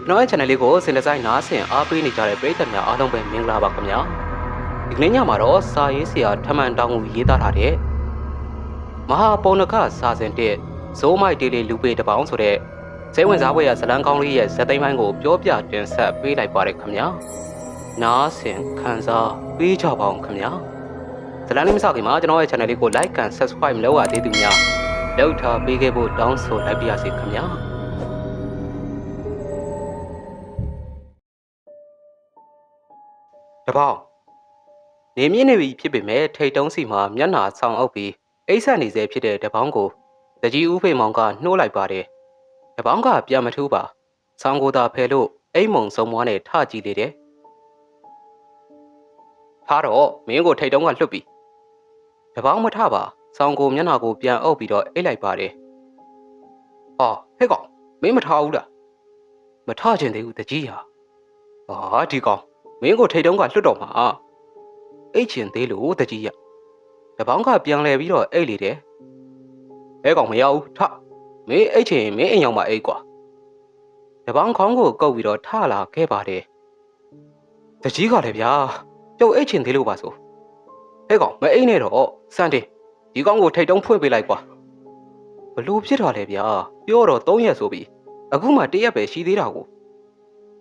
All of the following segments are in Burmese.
ကျွန်တော်ရဲ့ channel လေးကိုစင်တစိုင်းနားဆင်အားပေးနေကြတဲ့ပရိသတ်များအားလုံးပဲမင်္ဂလာပါခင်ဗျာဒီကနေ့ညမှာတော့စာရေးဆရာထမှန်တောင်းကိုရေးသားထားတဲ့မဟာပုံနကစာစဉ်တဲ့ဇိုးမိုက်တေးလေးလူပေတပေါင်းဆိုတဲ့ဇဲဝင်စားပွဲရဇလန်းကောင်းလေးရဲ့ဇက်သိမ်းပိုင်းကိုပြောပြတင်ဆက်ပေးလိုက်ပါရခင်ဗျာနားဆင်ခံစားပေးကြပါအောင်ခင်ဗျာဇလန်းလေးမစခင်မှာကျွန်တော်ရဲ့ channel လေးကို like and subscribe မလုပ်ရသေးသူများလောက်ထားပေးခဲ့ဖို့တောင်းဆိုလိုက်ပါရစေခင်ဗျာတပေါင်းနေမြင့်နေပြီဖြစ်ပေမဲ့ထိတ်တုံးစီမှာမျက်နှာဆောင်းအုပ်ပြီးအိတ်ဆက်နေစေဖြစ်တဲ့တပေါင်းကိုတကြီးဦးဖေမောင်ကနှိုးလိုက်ပါတယ်တပေါင်းကပြန်မထူးပါဆောင်းကိုသာဖယ်လို့အိမ်မုံစုံမွားနဲ့ထကြည့်လေတယ်ထားတော့မင်းကိုထိတ်တုံးကလွတ်ပြီတပေါင်းမထပါဆောင်းကိုမျက်နှာကိုပြန်အုပ်ပြီးတော့အိတ်လိုက်ပါတယ်ဟာဟဲ့ကောင်မင်းမထဘူးလားမထချင်သေးဘူးတကြီးဟာဟာဒီကောင်မင်းကိုထိတ်တုံးကလွတ်တော့မှာအိတ်ချင်သေးလို့တကြီးရတပေါင်းကပြန်လဲပြီးတော့အိတ်လေတယ်ဟဲကောင်မရဘူးထမင်းအိတ်ချင်မင်းအိမ်ရောက်မှအိတ်ကွာတပေါင်းခေါင်းကိုကုပ်ပြီးတော့ထလာခဲ့ပါတယ်တကြီးကလည်းဗျာကျုပ်အိတ်ချင်သေးလို့ပါဆိုဟဲကောင်မအိတ်နဲ့တော့စမ်းတင်ဒီကောင်ကိုထိတ်တုံးဖွင့်ပေးလိုက်ကွာဘလို့ဖြစ်တာလဲဗျာပြောတော့3ရက်ဆိုပြီးအခုမှ1ရက်ပဲရှိသေးတာကို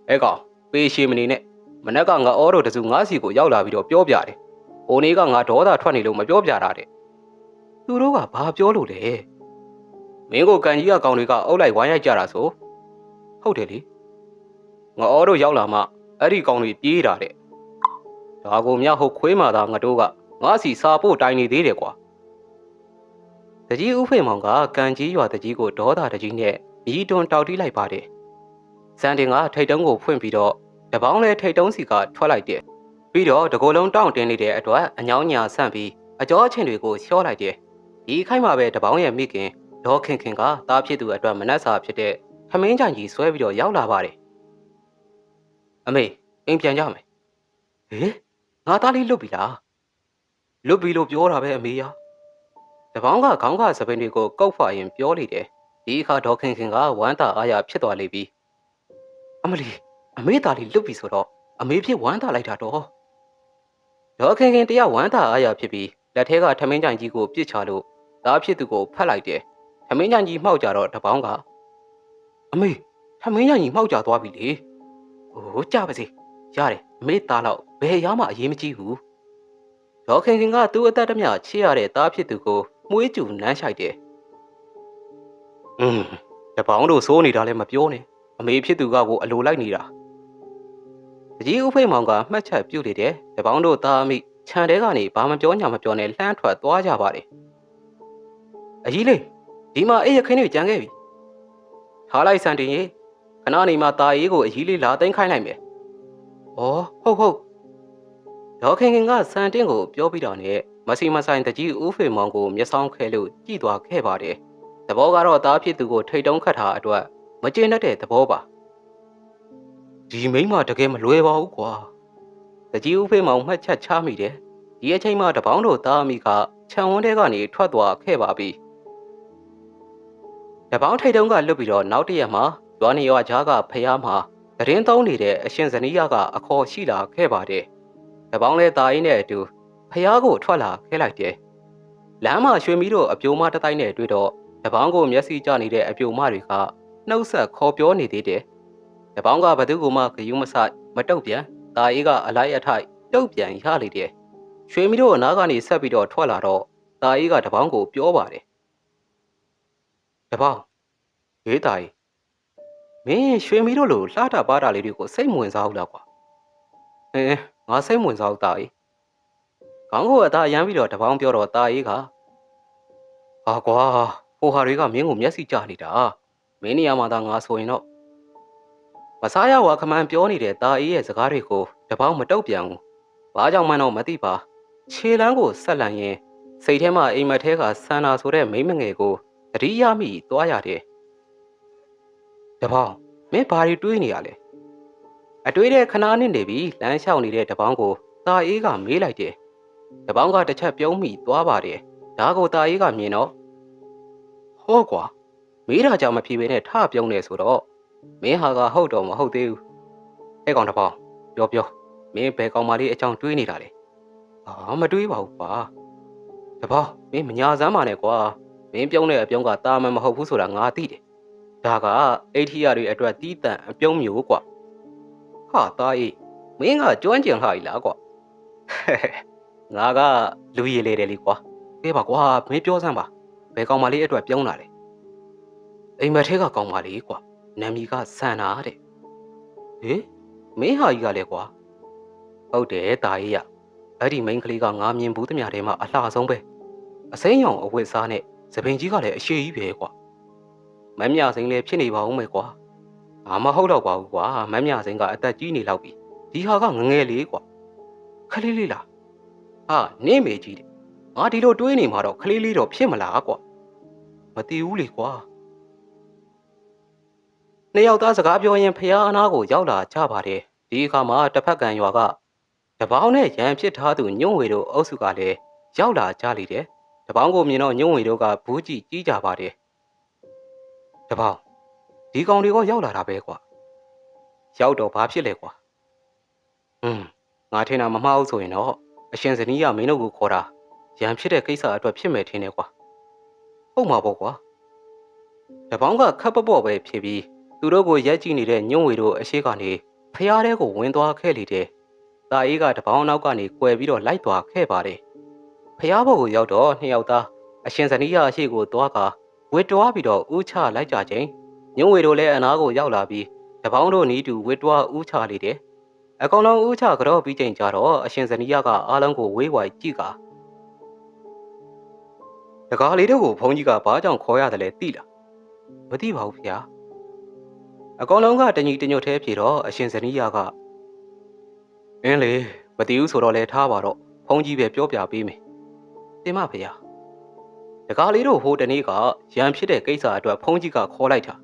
ဟဲကောင်ပေးရှိမနေနဲ့မနက်ကငါအော်တော်တစုငါးစီကိုရောက်လာပြီးတော့ပြောပြတယ်။ဟိုနေ့ကငါဒေါသထွက်နေလို့မပြောပြတာတဲ့။သူတို့ကဘာပြောလို့လဲ။မင်းကိုကန်ကြီးကကောင်တွေကအုပ်လိုက်ဝိုင်းရိုက်ကြတာဆို။ဟုတ်တယ်လေ။ငါအော်တော်ရောက်လာမှအဲ့ဒီကောင်တွေပြေးတာတဲ့။ဒါကိုမြဟုတ်ခွေးမာသာငါတို့ကငါစီစာဖို့တိုင်နေသေးတယ်ကွာ။တကြီးဦးဖေမောင်ကကန်ကြီးရွာတကြီးကိုဒေါသတကြီးနဲ့မြည်တွန်းတောက်တီးလိုက်ပါတယ်။စံတင်ကထိတ်တုံးကိုဖွင့်ပြီးတော့တပေါင်းလဲထိတ်တုံးစီကထွက်လိုက်တယ်ပြီးတော့တကိုယ်လုံးတောင့်တင်းနေတဲ့အတွက်အညောင်းညာဆန့်ပြီးအကြောအချင်းတွေကိုလျှော့လိုက်တယ်ဒီခိုက်မှာပဲတပေါင်းရဲ့မိခင်ဒေါ်ခင်ခင်ကသားဖြစ်သူအတွက်မနှက်စာဖြစ်တဲ့ခမင်းကြံကြီးဆွဲပြီးတော့ရောက်လာပါတယ်အမေအိမ်ပြန်ကြမယ်ဟေးငါသားလေးလွတ်ပြီလားလွတ်ပြီလို့ပြောတာပဲအမေရတပေါင်းကခေါင်းကစပင်းတွေကိုကုတ်ဖွာရင်ပြောလိုက်တယ်ဒီအခါဒေါ်ခင်ခင်ကဝမ်းသာအားရဖြစ်သွားလိမ့်ပြီအမလီအမေသားလေးလွတ်ပြီဆိုတော့အမေဖြစ်ဝမ်းသာလိုက်တာတော့ဒေါ်ခင်ခင်တရားဝမ်းသာအားရဖြစ်ပြီးလက်ထဲကထမင်းကြိုင်ကြီးကိုပြစ်ချလို့သားဖြစ်သူကိုဖတ်လိုက်တယ်ထမင်းကြိုင်ကြီးမှောက်ကြတော့တပေါင်းကအမေထမင်းကြိုင်ကြီးမှောက်ကြသွားပြီလေဟိုကြပါစေရတယ်အမေသားတော့ဘယ်ရောက်မှအရေးမကြီးဘူးဒေါ်ခင်ခင်ကသူ့အသက်တမျှချစ်ရတဲ့သားဖြစ်သူကိုမှုေးကျူနမ်းဆိုင်တယ်တပေါင်းတို့စိုးနေတာလည်းမပြောနဲ့အမေဖြစ်သူကကိုအလိုလိုက်နေတာတကြီးဦးဖေးမောင်ကမှတ်ချက်ပြုတ်နေတယ်တပေါင်းတို့သားအမိခြံထဲကနေဘာမပြောညာမပြောနဲ့လှမ်းထွက်သွားကြပါတယ်အကြီးလေးဒီမှာအေးရခင်းတွေကြံခဲ့ပြီထားလိုက်စံတင်ရေခဏနေမှตาအေးကိုအကြီးလေးလာသိမ်းခိုင်းလိုက်မယ်ဩဟုတ်ဒေါ်ခင်ခင်ကစံတင်ကိုပြောပြီးတော့နဲ့မစီမဆိုင်တကြီးဦးဖေးမောင်ကိုမျက်စောင်းခဲလို့ကြည့်သွားခဲ့ပါတယ်သဘောကတော့သားဖြစ်သူကိုထိတ်တုံးခတ်ထားအတွက်မကျေနပ်တဲ့သဘောပါဒီမိန်းမတကယ်မလွယ်ပါဘူးကွာတကြီးဦးဖေးမောင်မှတ်ချက်ချမိတယ်ဒီအချိန်မှတပေါင်းတို့သားအမိကခြံဝန်းထဲကနေထွက်သွားခဲ့ပါပြီတပေါင်းထိတ်တုံးကလွတ်ပြီးတော့နောက်တရက်မှာရွာနေရွာကြားကဖျားမှာသတင်းသုံးနေတဲ့အရှင်ဇနီးရကအခေါ်ရှိလာခဲ့ပါတယ်တပေါင်းလဲသားရင်းနဲ့အတူဖျားကိုထွက်လာခဲ့လိုက်တယ်လမ်းမှာရွှေမီးတို့အပြိုမတတိုင်းနဲ့တွေ့တော့တပေါင်းကိုမျက်စိကျနေတဲ့အပြိုမတွေကနှုတ်ဆက်ခေါ်ပြောနေသေးတယ်တပေါင်းကဘသူကမှဂယုမဆိုင်မတုတ်ပြန်ตาအေးကအလိုက်အထိုက်တုတ်ပြန်ရလေတယ်ရွှေမီတို့အနားကနေဆက်ပြီးတော့ထွက်လာတော့ตาအေးကတပေါင်းကိုပြောပါတယ်တပေါင်းဟေးตาအေးမင်းရွှေမီတို့လိုလှတာပါတာလေးတွေကိုစိတ်မဝင်စားဘူးလားကွာငါစိတ်မဝင်စားဘူးตาအေးခေါင်းကိုအသားရမ်းပြီးတော့တပေါင်းပြောတော့ตาအေးကဟာကွာဟိုဟာတွေကမင်းကိုမျက်စိကျနေတာမင်းနေရာမှာသာငါဆိုရင်တော့မစားရဝါခမန်းပြောနေတဲ့ตาအေးရဲ့စကားတွေကိုတပေါင်းမတုတ်ပြန်ဘူးဘာကြောင့်မှတော့မသိပါခြေလမ်းကိုဆက်လန်ရင်စိတ်ထဲမှာအိမ်မက်ထဲကဆန္နာဆိုတဲ့မိမငယ်ကိုသတိရမိသွားရတယ်တပေါင်းမင်းဘာတွေတွေးနေရလဲအတွေးတဲ့ခဏနဲ့နေပြီးလမ်းလျှောက်နေတဲ့တပေါင်းကိုตาအေးကမေးလိုက်တယ်တပေါင်းကတစ်ချက်ပြုံးမိသွားပါတယ်ဒါကိုตาအေးကမြင်တော့ဟောကွာမေးတာကြောင့်မဖြေဘဲနဲ့ထပြုံးနေဆိုတော့ မင်းဟာကဟုတ်တော့မဟုတ်သေးဘူးဟဲ့ကောင်တစ်ပေါင်းပြောမင်းဘယ်ကောင်မလေးအကြောင်းတွေးနေတာလဲဟာမတွေးပါဘူးကွာတစ်ပေါင်းမင်းမညာစမ်းပါနဲ့ကွာမင်းပြုံးတဲ့အပြုံးကတာမန်မဟုတ်ဘူးဆိုတာငါသိတယ်ဒါကအိထီယာတွေအတွက်တီးတန့်အပြုံးမျိုးကွာဟာတာအေးမင်းကကျွမ်းကျင်လှပြီလားကွာငါကလူရည်လေတယ်လीကွာကဲပါကွာမင်းပြောစမ်းပါဘယ်ကောင်မလေးအတွက်ပြုံးတာလဲအိမ်မက်ထဲကကောင်မလေးကွာနာမည်ကဆန်နာတဲ့ဟေးမင်းဟာကြီးကလည်းကွာဟုတ်တယ်တာအေးရအဲ့ဒီမိန်းကလေးကငါမြင်ဘူးသမျှထဲမှာအလှဆုံးပဲအစိမ်းရောင်အဝတ်စားနဲ့သပင်ကြီးကလည်းအရှိကြီးပဲကွာမမ်းမြစိန်လည်းဖြစ်နေပါဦးမယ်ကွာမဟုတ်တော့ပါဘူးကွာမမ်းမြစိန်ကအသက်ကြီးနေလောက်ပြီဒီဟာကငငယ်လေးကွာခလေးလေးလားဟာနင်းမေကြီးတယ်ငါဒီလိုတွေးနေမှာတော့ခလေးလေးတော့ဖြစ်မလားကွာမတည်ဘူးလေကွာနှစ်ယောက်သားစကားပြောရင်ဖះအနာကိုရောက်လာကြပါတယ်ဒီအခါမှာတစ်ဖက်ကံရွာကတပေါင်းနဲ့ရန်ဖြစ်ထားသူညွန့်ဝေတို့အုပ်စုကလည်းရောက်လာကြလေတယ်တပေါင်းကိုမြင်တော့ညွန့်ဝေတို့ကဘူးကြည့်ကြီးကြပါတယ်တပေါင်းဒီကောင်တွေကရောက်လာတာပဲကွာရောက်တော့ဘာဖြစ်လဲကွာငါထင်တာမမှားဘူးဆိုရင်တော့အရှင်ဇနီးကမင်းတို့ကိုခေါ်တာရန်ဖြစ်တဲ့ကိစ္စအတွက်ဖြစ်မယ်ထင်တယ်ကွာဟုတ်မှာပေါ့ကွာတပေါင်းကခပ်ပပေါ့ပဲဖြစ်ပြီးသူတို့ကိုရက်ကြည့်နေတဲ့ညွန့်ဝေတို့အရှိကနေဖျားတဲကိုဝင်သွားခဲ့လေတယ်။တာအေးကတပေါင်းနောက်ကနေကွယ်ပြီးတော့လိုက်သွားခဲ့ပါတယ်။ဖျားဘုတ်ကိုရောက်တော့နှစ်ယောက်သားအရှင်ဇနီးရအရှိကိုသွားကဝစ်တွားပြီးတော့ဥချလိုက်ကြခြင်းညွန့်ဝေတို့လည်းအနားကိုရောက်လာပြီးတပေါင်းတို့နီးတူဝစ်တွားဥချလေတယ်။အကောင်လုံးဥချကြော့ပြီးချိန်ကြတော့အရှင်ဇနီးရကအားလုံးကိုဝေးဝိုင်ကြည့်ကတကားလေးတို့ကိုဘုန်းကြီးကဘာကြောင့်ခေါ်ရတယ်လဲသိလားမသိပါဘူးဖျားအကောင်လုံးကတညီတညွတ်သေးဖြေတော့အရှင်ဇနီးရကအင်းလေမသိဘူးဆိုတော့လဲထားပါတော့ဘုန်းကြီးပဲပြောပြပေးမယ်တင်မဖျားတကားလေးတို့ဟိုတနေ့ကရန်ဖြစ်တဲ့ကိစ္စအတွက်ဘုန်းကြီးကခေါ်လိုက်တာ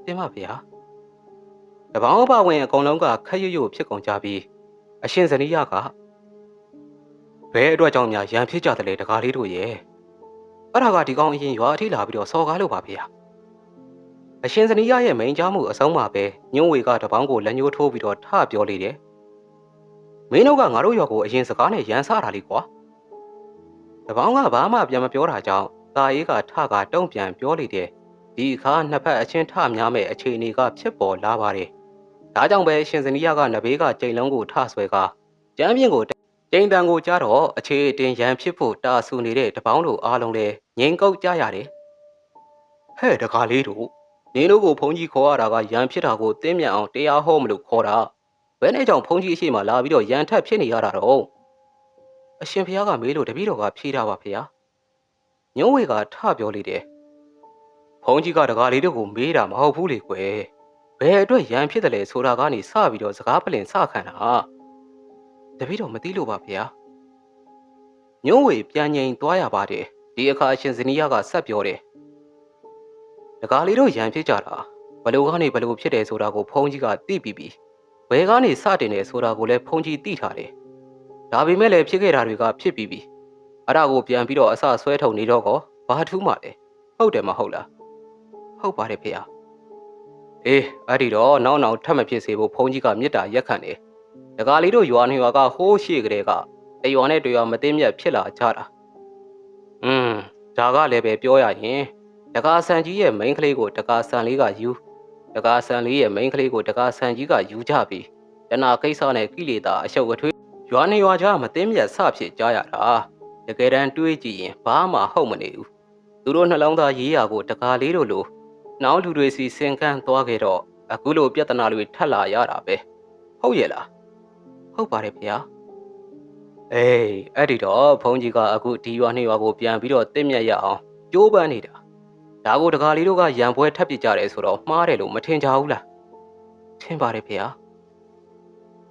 တင်မဖျားတပေါင်းအပဝင်အကောင်လုံးကခက်ရွရွဖြစ်ကုန်ကြပြီးအရှင်ဇနီးရကဘယ်အတွက်ကြောင့်များရန်ဖြစ်ကြတယ်လေတကားလေးတို့ရဲ့အဲ့ဒါကဒီကောင်အရင်ရွာအထိလာပြီးတော့စော်ကားလို့ပါဖျားအရှင်ဇနီးရရဲ့မိန်ကြားမှုအဆုံးမှာပဲညွန့်ဝေကတပေါင်းကိုလက်ညှိုးထိုးပြီးတော့ထပြောလေတယ်မင်းတို့ကငါတို့ရွာကိုအရင်စကားနဲ့ရန်စားတာလေကွာတပေါင်းကဘာမှပြန်မပြောတာကြောင့်တာအေးကထကတုံ့ပြန်ပြောလေတယ်ဒီအခါနှစ်ဖက်အချင်းထများမဲ့အခြေအနေကဖြစ်ပေါ်လာပါတယ်ဒါကြောင့်ပဲရှင်ဇနီးရကနဘေးကကြိမ်လုံးကိုထဆွဲကကျမ်းပြင်ကိုကျိန်တန်ကိုကြားတော့အခြေအတင်ရန်ဖြစ်ဖို့တာဆူနေတဲ့တပေါင်းတို့အားလုံးလည်းငိမ်ကုတ်ကြရတယ်ဟဲ့တကားလေးတို့နင်းတို့ကိုဘုန်းကြီးခေါ်ရတာကရန်ဖြစ်တာကိုတင်းမြန်အောင်တရားဟောမလို့ခေါ်တာဘယ်နဲ့ကြောင့်ဘုန်းကြီးအရှိမလာပြီးတော့ရန်ထက်ဖြစ်နေရတာတော့အရှင်ဖျားကမေးလို့တပည့်တော်ကဖြေတာပါဖျားညုံးဝေကထပြောလိုက်တယ်ဘုန်းကြီးကတကားလေးတို့ကိုမေးတာမဟုတ်ဘူးလေကွယ်ဘယ်အတွက်ရန်ဖြစ်တယ်လဲဆိုတာကနေစပြီးတော့စကားပလင်စခံတာတပည့်တော်မသိလို့ပါဖျားညုံးဝေပြန်ငိမ်သွားရပါတယ်ဒီအခါအရှင်ဇနီးရကဆက်ပြောတယ်တကားလေးတို့ရန်ဖြစ်ကြတာဘလို့ကနေဘလို့ဖြစ်တယ်ဆိုတာကိုဘုန်းကြီးကသိပြီးပြီဘယ်ကနေစတင်တယ်ဆိုတာကိုလည်းဘုန်းကြီးသိထားတယ်ဒါပေမဲ့လည်းဖြစ်ခဲ့တာတွေကဖြစ်ပြီးပြီအဲ့ဒါကိုပြန်ပြီးတော့အစဆွဲထုတ်နေတော့ကောဘာထူးမှလဲဟုတ်တယ်မဟုတ်လားဟုတ်ပါတယ်ဖေ။အေးအဲ့ဒီတော့နောက်ထပ်မဖြစ်စေဖို့ဘုန်းကြီးကမေတ္တာရက်ခံတယ်တကားလေးတို့ရွာနေရွာကဟိုးရှိကလေးကတရွာနဲ့တရွာမသိမြတ်ဖြစ်လာကြတာဒါကလည်းပဲပြောရရင်တကားဆန်ကြီးရဲ့မိန်းကလေးကိုတကားဆန်လေးကယူတကားဆန်လေးရဲ့မိန်းကလေးကိုတကားဆန်ကြီးကယူကြပြီးတနာကိစ္စနဲ့ကိလေသာအရှုပ်အထွေးရွာနေရွာကြားမသိမြတ်ဆဖြစ်ကြရတာတကယ်တမ်းတွေးကြည့်ရင်ဘာမှဟုတ်မနေဘူးသူတို့နှလုံးသားရေးရာကိုတကားလေးတို့လိုနောက်လူတွေစီစင်ကန်းသွားခဲ့တော့အခုလိုပြဿနာတွေထပ်လာရတာပဲဟုတ်ရဲ့လားဟုတ်ပါတယ်ဗျာအေးအဲ့ဒီတော့ဘုန်းကြီးကအခုဒီရွာနှစ်ရွာကိုပြန်ပြီးတော့သိမြတ်ရအောင်ကြိုးပမ်းနေတာဒါကိုတကားလေးတို့ကရံပွဲထပ်ပြကြတယ်ဆိုတော့မှားတယ်လို့မထင်ကြဘူးလားထင်ပါတယ်ဗျာ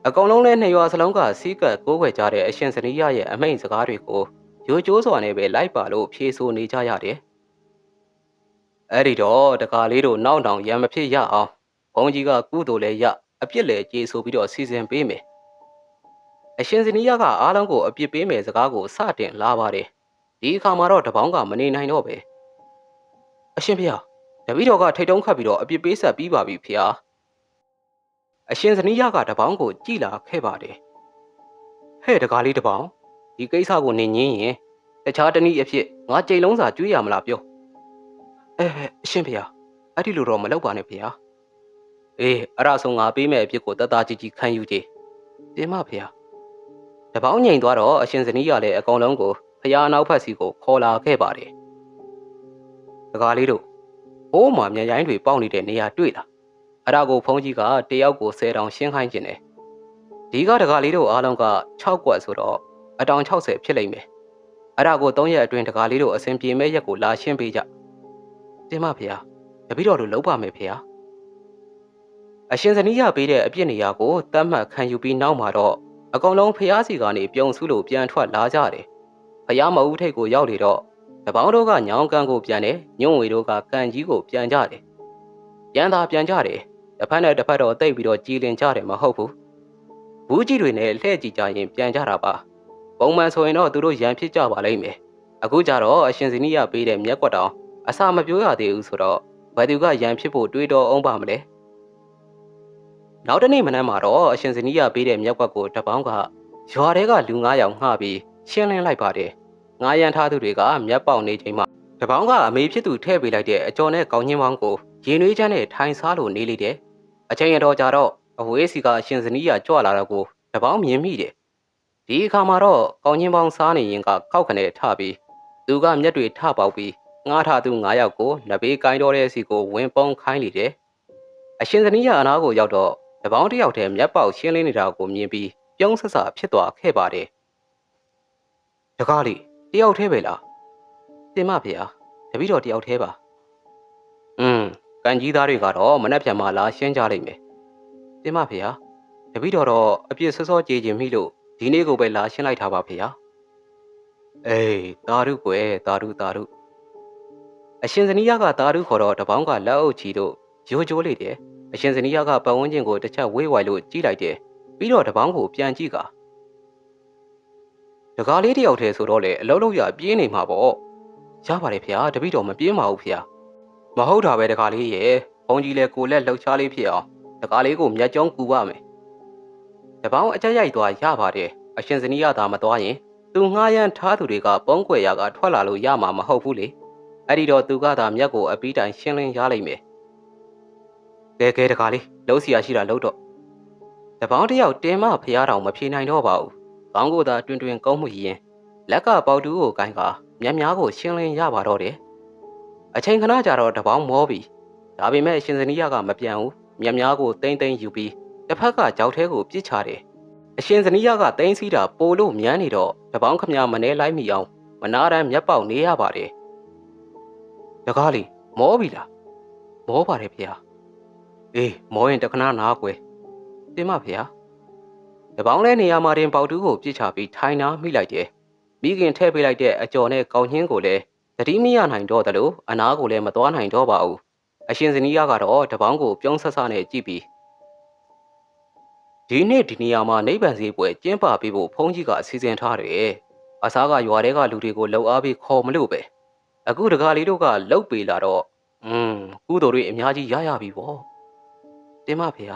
အကောင်လုံးနဲ့နှစ်ရွာစလုံးကစီးကပ်ကိုးကွယ်ကြတဲ့အရှင်ဇနီးရရဲ့အမိန့်စကားတွေကိုရိုးကျိုးစွာနဲ့ပဲလိုက်ပါလို့ဖြေဆိုနေကြရတယ်အဲ့ဒီတော့တကားလေးတို့နောက်တောင်ရံမဖြစ်ရအောင်ဘုန်းကြီးကကုသိုလ်လည်းရအပြစ်လည်းကြေဆိုပြီးတော့စီစဉ်ပေးမယ်အရှင်ဇနီးရကအားလုံးကိုအပြစ်ပေးမယ်စကားကိုစတင်လာပါတယ်ဒီအခါမှာတော့တပေါင်းကမနေနိုင်တော့ပဲအရှင်ဖေ တပည့်တော်ကထိတ်တုံးခတ်ပြီးတော့အပြစ်ပေးဆက်ပြီးပါပြီဖေ။အရှင်ဇနီးရကတပေါင်းကိုကြည်လာခဲ့ပါတယ်။ဟဲ့တကားလေးတပေါင်းဒီကိစ္စကိုနေငင်းရင်တခြားတနည်းအဖြစ်ငါကြိမ်လုံးစာကျွေးရမလားပြော။အရှင်ဖေ။အဲ့ဒီလိုတော့မလုပ်ပါနဲ့ဖေ။အေးအဲ့ဒါဆိုငါပေးမဲ့အဖြစ်ကိုတသားကြီးကြီးခံယူကြ။တင်မဖေ။တပေါင်းငိန်သွားတော့အရှင်ဇနီးရလည်းအကောင်လုံးကိုဖျားနောက်ဖက်စီကိုခေါ်လာခဲ့ပါတယ်။တကားလေးတို့ဘိုးမှာမြန်ရိုင်းတွေပေါက်နေတဲ့နေရာတွေ့လားအဲ့ဒါကိုဖုန်းကြီးကတယောက်ကို10တောင်ရှင်းခိုင်းခြင်းတယ်ဒီကတကားလေးတို့အားလုံးက6ကွက်ဆိုတော့အတောင်60ဖြစ်လိမ့်မယ်အဲ့ဒါကို3ရက်အတွင်းတကားလေးတို့အစဉ်ပြေမဲ့ရက်ကိုလာရှင်းပေးကြတင်မဖေတပည့်တော်တို့လုံးပါမယ်ဖေအရှင်ဇနီးရပေးတဲ့အပြစ်နေရာကိုတတ်မှတ်ခံယူပြီးနောက်မှာတော့အကောင်လုံးဖျားစီကနေပြုံစုလို့ပြန်ထွက်လာကြတယ်ဖျားမဦးထိတ်ကိုရောက်လေတော့တပေါင်းတို့ကညောင်းကန်ကိုပြန်တယ်ညွန့်ဝေတို့ကကန်ကြီးကိုပြန်ကြတယ်ရန်သာပြန်ကြတယ်တစ်ဖက်နဲ့တစ်ဖက်တော့တိတ်ပြီးတော့ကြည်လင်ကြတယ်မဟုတ်ဘူးဘူးကြီးတွေနဲ့လှည့်ကြည့်ကြရင်ပြန်ကြတာပါပုံမှန်ဆိုရင်တော့သူတို့ရန်ဖြစ်ကြပါလိမ့်မယ်အခုကြတော့အရှင်ဇနီးရပေးတဲ့မျက်ကွက်တောင်အစာမပြိုးရသေးဘူးဆိုတော့ဘယ်သူကရန်ဖြစ်ဖို့တွေးတော့အောင်ပါမလဲနောက်တနေ့မနက်မှာတော့အရှင်ဇနီးရပေးတဲ့မျက်ကွက်ကိုတပေါင်းကရွာထဲကလူ9ယောက်ငှပြီးရှင်းလင်းလိုက်ပါတယ်ငါးရန်ထားသူတွေကမျက်ပေါက်နေချိန်မှာတပေါင်းကအမေဖြစ်သူထည့်ပေးလိုက်တဲ့အကျော်နဲ့ကောင်းချင်းပေါင်းကိုရင်နွေးချမ်းနဲ့ထိုင်စားလို့နေလေတယ်အချိန်ရတော့ကြတော့အဝေးစီကအရှင်ဇနီးရကြွလာတော့ကိုတပေါင်းမြင်မိတယ်ဒီအခါမှာတော့ကောင်းချင်းပေါင်းစားနေရင်ကခောက်ခနဲ့ထပြီးသူကမျက်တွေထပေါက်ပြီးငားထားသူ9ယောက်ကိုနဘေးကိုင်းတော်တဲ့စီကိုဝင်ပုံးခိုင်းလေတယ်အရှင်ဇနီးရအနားကိုရောက်တော့တပေါင်းတစ်ယောက်တည်းမျက်ပေါက်ရှင်းလင်းနေတာကိုမြင်ပြီးပြုံးဆက်ဆာဖြစ်သွားခဲ့ပါတယ်တကားလေးတယောက်သေးပဲလားတင်မဖေတပည့်တော်တယောက်သေးပါကန်ကြီးသားတွေကတော့မနှက်ဖြံမှလာရှင်းကြလိမ့်မယ်တင်မဖေတပည့်တော်တော့အပြစ်စောစောကြေခြင်းမိလို့ဒီနေ့ကိုပဲလာရှင်းလိုက်တာပါဖေအေးတာရုကွယ်တာရုအရှင်ဇနီးရကတာရုခေါ်တော့တပေါင်းကလက်အုပ်ချီတို့ရိုးကြိုးလေတယ်အရှင်ဇနီးရကပတ်ဝန်းကျင်ကိုတစ်ချက်ဝေးဝိုင်လို့ကြည့်လိုက်တယ်ပြီးတော့တပေါင်းကိုပြန်ကြည့်ကတကားလေးတယောက်တည်းဆိုတော့လေအလုံးလုံးရပြေးနေမှာပေါ့ရပါတယ်ဖေတပည့်တော်မပြေးပါဘူးဖေမဟုတ်တာပဲတကားလေးရဲ့ဘုံကြီးလဲကိုလက်လှုပ်ရှားလေးဖြစ်အောင်တကားလေးကိုမျက်ကြောင်းကူပါမယ်တပေါင်းအကြက်ရိုက်သွားရပါတယ်အရှင်ဇနီးရသာမသွားရင်သူငှားရမ်းထားသူတွေကပုံးကွယ်ရာကထွက်လာလို့ရမှာမဟုတ်ဘူးလေအဲ့ဒီတော့သူကသာမျက်ကိုအပီးတိုင်ရှင်းလင်းရလိမ့်မယ်ကဲတကားလေးလှုပ်เสียရှိတာလှုပ်တော့တပေါင်းတယောက်တင်းမဖျားတောင်မဖြေနိုင်တော့ပါဘူးကောင်းကိုသာတွင်ကုန်းမှုရင်လက်ကပေါတူကိုကိုင်းကမြက်များကိုရှင်းလင်းရပါတော့တယ်အချိန်ခဏကြာတော့တပေါင်းမောပြီဒါပေမဲ့ရှင်ဇနီးရကမပြန်ဘူးမြက်များကိုတိမ့်ယူပြီးတစ်ဖက်ကကြောက်ထဲကိုပြစ်ချတယ်အရှင်ဇနီးရကတိမ့်စီးတာပိုလို့မြန်းနေတော့တပေါင်းခမမနေလိုက်မိအောင်မနာတမ်းမျက်ပေါက်နေရပါတယ်တကားလေးမောပြီလားမောပါတယ်ဖေအေးမောရင်တခဏနားကွယ်တင်မဖေတပေါင်းလဲနေရာမှာတင်ပေါတူးကိုပြစ်ချပြီးထိုင်နာမိလိုက်တယ်မိခင်ထည့်ပေးလိုက်တဲ့အကျော်နဲ့ကောင်းချင်းကိုလည်းတတိမရနိုင်တော့တယ်လို့အနားကိုလည်းမသွားနိုင်တော့ပါဘူးအရှင်ဇနီးရကတော့တပေါင်းကိုပြုံးဆက်ဆနဲ့ကြည့်ပြီးဒီနေ့ဒီနေရာမှာနိဗ္ဗာန်ဈေးပွဲကျင်းပပေးဖို့ဘုန်းကြီးကအစီအစဉ်ထားတယ်အစားကရွာထဲကလူတွေကိုလှုပ်အားပြီးခေါ်မလို့ပဲအခုတကားလေးတို့ကလှုပ်ပေးလာတော့ကုသိုလ်တွေအများကြီးရပြီပေါ့တင်မဖေ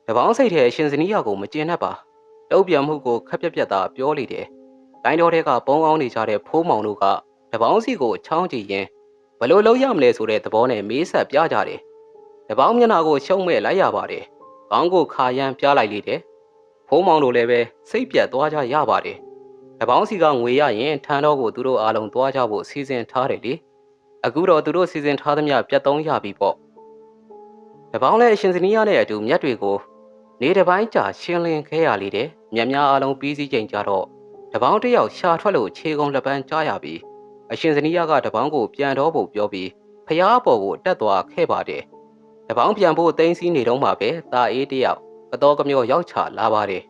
တပေါင်းစိတ်ထဲအရှင်ဇနီးရကိုမကျင်တတ်ပါတုတ်ပြန်မှုကိုခက်ပြက်သာပြောလေတယ်။တိုင်းတော်ထဲကပုံအောင်နေကြတဲ့ဖိုးမောင်တို့ကတပေါင်းစီကိုချောင်းကြည့်ရင်ဘလို့လုံးရမလဲဆိုတဲ့သဘောနဲ့မေးဆက်ပြကြတယ်။တပေါင်းမျက်နှာကိုရှုံးမဲ့လိုက်ရပါတယ်။ခေါင်းကိုခါရမ်းပြလိုက်လေတယ်။ဖိုးမောင်တို့လည်းပဲစိတ်ပြတ်သွားကြရပါတယ်။တပေါင်းစီကငွေရရင်ထန်းတော်ကိုသူတို့အားလုံးသွားကြဖို့စီစဉ်ထားတယ်လေ။အခုတော့သူတို့စီစဉ်ထားသမျှပြတ်သုံးရပြီပေါ့။တပေါင်းလည်းအရှင်ဇနီးရနဲ့အတူမျက်တွေကိုနေတစ်ပိုင်းကြာရှင်းလင်းခဲ့ရလေတယ်မြက်များအလုံးပြီးစီးချိန်ကြတော့တပေါင်းတယောက်ရှာထွက်လို့ခြေကုံလက်ပန်းကြားရပြီးအရှင်ဇနီးရကတပေါင်းကိုပြန်တော့ဖို့ပြောပြီးဖျားပေါ်ကိုတက်သွားခဲ့ပါတယ်တပေါင်းပြန်ဖို့သိမ်းစီးနေတော့မှပဲတာအေးတယောက်ကတော်ကမျိုးရောက်ချလာပါတယ်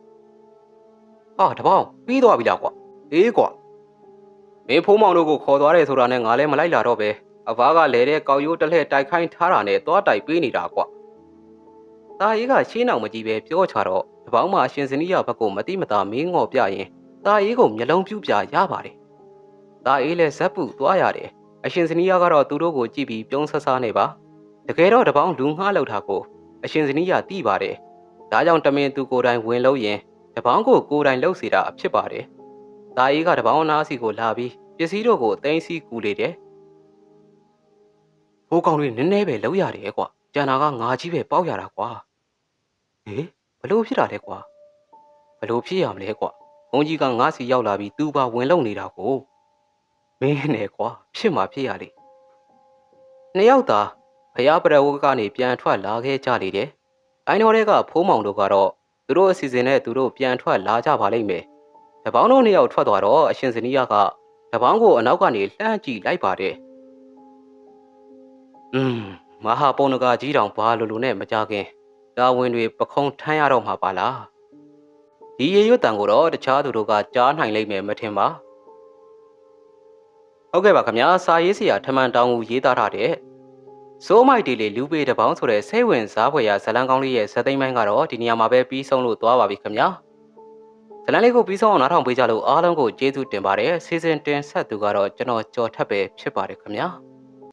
ဟာတပေါင်းပြီးသွားပြီလားကွာအေးကွာမင်းဖိုးမောင်တို့ကိုခေါ်သွားတယ်ဆိုတာနဲ့ငါလည်းမလိုက်လာတော့ပဲအဘကလဲတဲ့ကောက်ရိုးတစ်လှည့်တိုက်ခိုင်းထားတာနဲ့သွားတိုက်ပေးနေတာကွာတာအေးကရှင်းအောင်မကြည့်ပဲပြောချတော့တပေါင်းမှာအရှင်ဇနီးရဘက်ကိုမတိမတာမင်းငေါ်ပြရင်တာအေးကိုမျက်လုံးပြူးပြရပါတယ်တာအေးလည်းဇက်ပူသွားရတယ် အရှင်ဇနီးယားကတော့သူတို့ကိုကြည့်ပြီးပြုံးဆဆနေပါတကယ်တော့တပေါင်းလူငှားလောက်တာကိုအရှင်ဇနီးယားသိပါတယ်ဒါကြောင့်တမင်သူကိုယ်တိုင်ဝင်လို့ရင်တပေါင်းကိုကိုယ်တိုင်လှုပ်စေတာဖြစ်ပါတယ်ဒါအေးကတပေါင်းနားစီကိုလာပြီးပစ္စည်းတို့ကိုသိမ်းဆည်းကူလေတယ်ဘိုးကောင်တွေနည်းနည်းပဲလောက်ရတယ်ကွာကျန်တာကငါကြီးပဲပေါက်ရတာကွာဟေးဘလို့ဖြစ်တာလဲကွာဘလို့ဖြစ်ရမလဲကွာဘုန်းကြီးကငါစီရောက်လာပြီးသူပါဝင်လုံနေတာကိုမင်းနဲ့ကွာဖြစ်မှာဖြစ်ရလေနှစ်ယောက်သာဖယားပရဝုကနေပြန်ထွက်လာခဲ့ကြလေတယ်အိုင်းတော်တွေကဖိုးမောင်တို့ကတော့သူတို့အစီအစဉ်နဲ့သူတို့ပြန်ထွက်လာကြပါလိမ့်မယ်တပေါင်းတို့နှစ်ယောက်ထွက်သွားတော့အရှင်ဇနီးယားကတပေါင်းကိုအနောက်ကနေလှမ်းကြည့်လိုက်ပါတယ်မဟာပုံနဂါကြီးတောင်ဘာလိုလိုနဲ့မကြခင်တာဝန်တွေပခုံးထမ်းရတော့မှာပါလားဒီရေရွတ်တန်ကိုတော့တခြားသူတို့ကကြားနိုင်လိမ့်မယ်မထင်ပါဟုတ်ကဲ့ပါခင်ဗျာစာရေးဆရာထမန်တောင်ကိုရေးသားထားတဲ့စိုးမိုက်တီလေးလူပေတပေါင်းဆိုတဲ့စိတ်ဝင်စားဖွယ်ရာဇလန်းကောင်းလေးရဲ့ဇာတ်သိမ်းပိုင်းကတော့ဒီနေရာမှာပဲပြီးဆုံးလို့သွားပါပြီခင်ဗျာဇလန်းလေးကိုပြီးဆုံးအောင်နားထောင်ပေးကြလို့အားလုံးကိုကျေးဇူးတင်ပါတယ်စီစဉ်တင်ဆက်သူကတော့ကျွန်တော်ကြော်ထက်ပဲဖြစ်ပါတယ်ခင်ဗျာ